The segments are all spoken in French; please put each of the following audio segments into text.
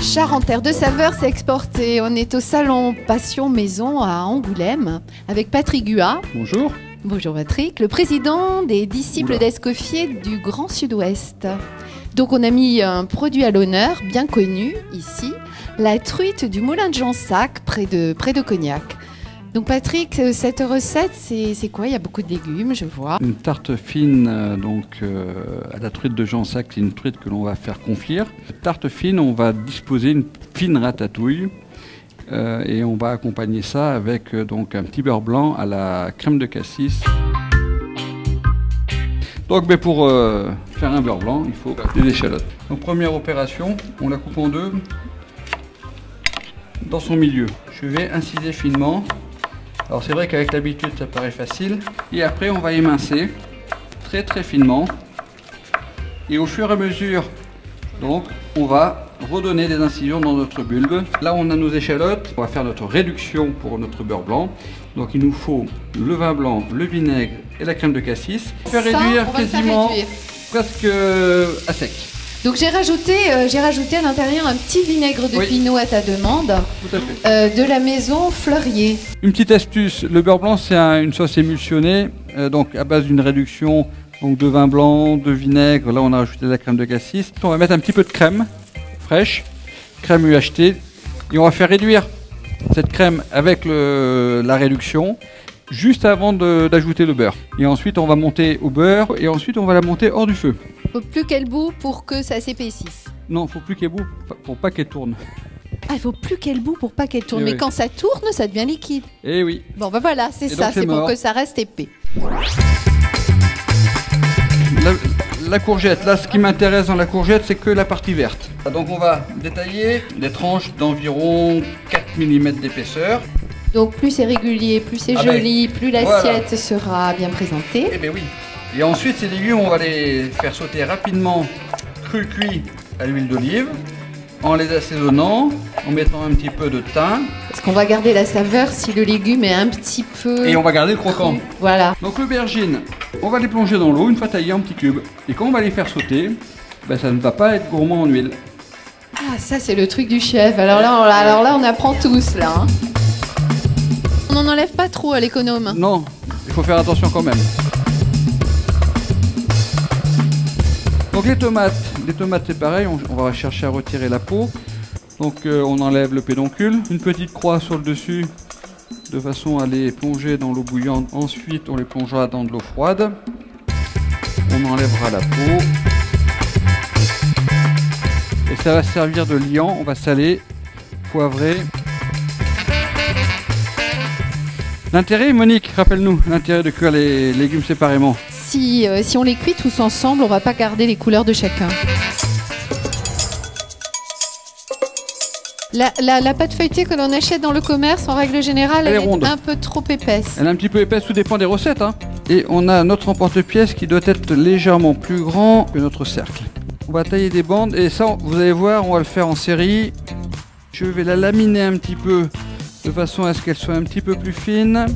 Char en terre de saveur s'est exporté. On est au salon Passion Maison à Angoulême avec Patrick Guat. Bonjour. Bonjour Patrick, le président des disciples d'Escoffier du Grand Sud-Ouest. Donc on a mis un produit à l'honneur, bien connu ici, la truite du moulin de Jansac, près de Cognac. Donc Patrick, cette recette, c'est quoi? Il y a beaucoup de légumes, je vois. Une tarte fine à la truite de Jansac, c'est une truite que l'on va faire confire. Cette tarte fine, on va disposer une fine ratatouille et on va accompagner ça avec donc un petit beurre blanc à la crème de cassis. Donc pour faire un beurre blanc, il faut des échalotes. Donc première opération, on la coupe en deux dans son milieu. Je vais inciser finement. Alors c'est vrai qu'avec l'habitude ça paraît facile. Et après on va émincer très très finement. Et au fur et à mesure, donc on va redonner des incisions dans notre bulbe. Là on a nos échalotes. On va faire notre réduction pour notre beurre blanc. Donc il nous faut le vin blanc, le vinaigre et la crème de cassis. Faire réduire quasiment presque à sec. Donc j'ai rajouté à l'intérieur un petit vinaigre de Pinot à ta demande. Tout à fait. De la maison Fleurier. Une petite astuce, le beurre blanc c'est une sauce émulsionnée, donc à base d'une réduction donc de vin blanc, de vinaigre, là on a rajouté de la crème de cassis. On va mettre un petit peu de crème fraîche, crème UHT, et on va faire réduire cette crème avec la réduction juste avant d'ajouter le beurre. Et ensuite on va monter au beurre et ensuite on va la monter hors du feu. Faut plus qu'elle bout pour que ça s'épaississe. Non, faut plus qu'elle bout pour pas qu'elle tourne. Ah, il faut plus qu'elle bout pour pas qu'elle tourne. Et mais oui. Quand ça tourne, ça devient liquide. Eh oui. Bon, ben voilà, c'est ça. donc, c'est C'est pour mort. que ça reste épais. La courgette, là ce qui m'intéresse dans la courgette c'est que la partie verte. Donc on va détailler des tranches d'environ 4 mm d'épaisseur. Donc plus c'est régulier, plus c'est joli, plus l'assiette sera bien présentée. Eh bien oui. Et ensuite ces légumes on va les faire sauter rapidement cru-cuit à l'huile d'olive en les assaisonnant, en mettant un petit peu de thym. Parce qu'on va garder la saveur si le légume est un petit peu... Et on va garder le croquant. Voilà. Donc l'aubergine, on va les plonger dans l'eau une fois taillées en petits cubes. Et quand on va les faire sauter, ben, ça ne va pas être gourmand en huile. Ah, ça c'est le truc du chef. Alors là, on apprend tous là. Hein. On n'en enlève pas trop à l'économe. Non, il faut faire attention quand même. Donc les tomates c'est pareil, on va chercher à retirer la peau. Donc on enlève le pédoncule, une petite croix sur le dessus de façon à les plonger dans l'eau bouillante. Ensuite on les plongera dans de l'eau froide. On enlèvera la peau. Et ça va servir de liant, on va saler, poivrer. L'intérêt, Monique, rappelle-nous, l'intérêt de cuire les légumes séparément. Si on les cuit tous ensemble, on va pas garder les couleurs de chacun. La pâte feuilletée que l'on achète dans le commerce, en règle générale, elle est ronde. un peu trop épaisse. Elle est un petit peu épaisse, tout dépend des recettes. Hein. Et on a notre emporte-pièce qui doit être légèrement plus grand que notre cercle. On va tailler des bandes et ça, vous allez voir, on va le faire en série. Je vais la laminer un petit peu de façon à ce qu'elle soit un petit peu plus fine.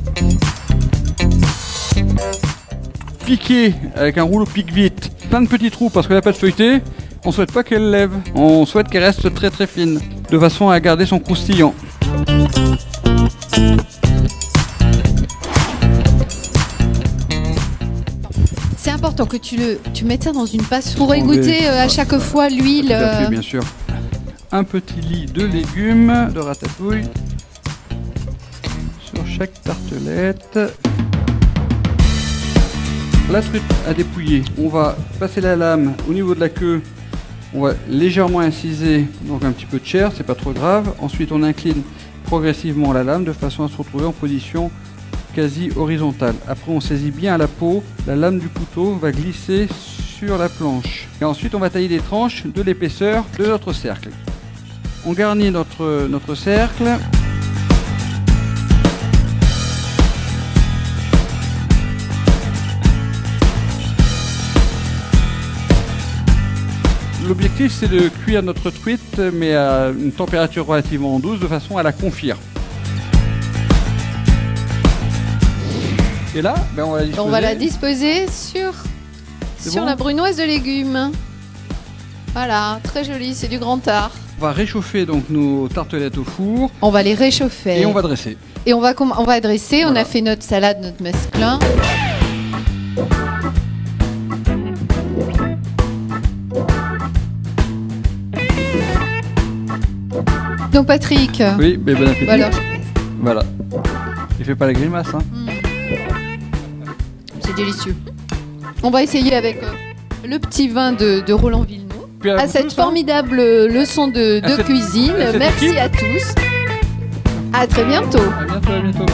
Piquer avec un rouleau pique-vite. Plein de petits trous parce que la pâte feuilletée, on souhaite pas qu'elle lève. On souhaite qu'elle reste très très fine de façon à garder son croustillant. C'est important que tu mettes ça dans une passoire pour égoutter à chaque fois l'huile. Tout à fait, bien sûr. Un petit lit de légumes, de ratatouille sur chaque tartelette. La truite à dépouiller, on va passer la lame au niveau de la queue. On va légèrement inciser, donc un petit peu de chair, c'est pas trop grave. Ensuite, on incline progressivement la lame de façon à se retrouver en position quasi horizontale. Après, on saisit bien la peau, la lame du couteau va glisser sur la planche. Et ensuite, on va tailler des tranches de l'épaisseur de notre cercle. On garnit notre cercle. L'objectif c'est de cuire notre truite mais à une température relativement douce de façon à la confire. Et là, ben, on va la disposer. On va la disposer sur bon la brunoise de légumes. Voilà, très joli, c'est du grand art. On va réchauffer donc nos tartelettes au four. On va les réchauffer. Et on va dresser. Et on va dresser. Voilà. On a fait notre salade, notre mesclun. Donc Patrick. Oui, mais bon appétit. Bah alors, Voilà. Il fait pas la grimace, hein. c'est délicieux. On va essayer avec le petit vin de Roland Villeneuve. Puis À vous cette tous, hein. formidable leçon de À cette- cuisine. à cette Merci équipe. à tous. À très bientôt. À bientôt, à bientôt.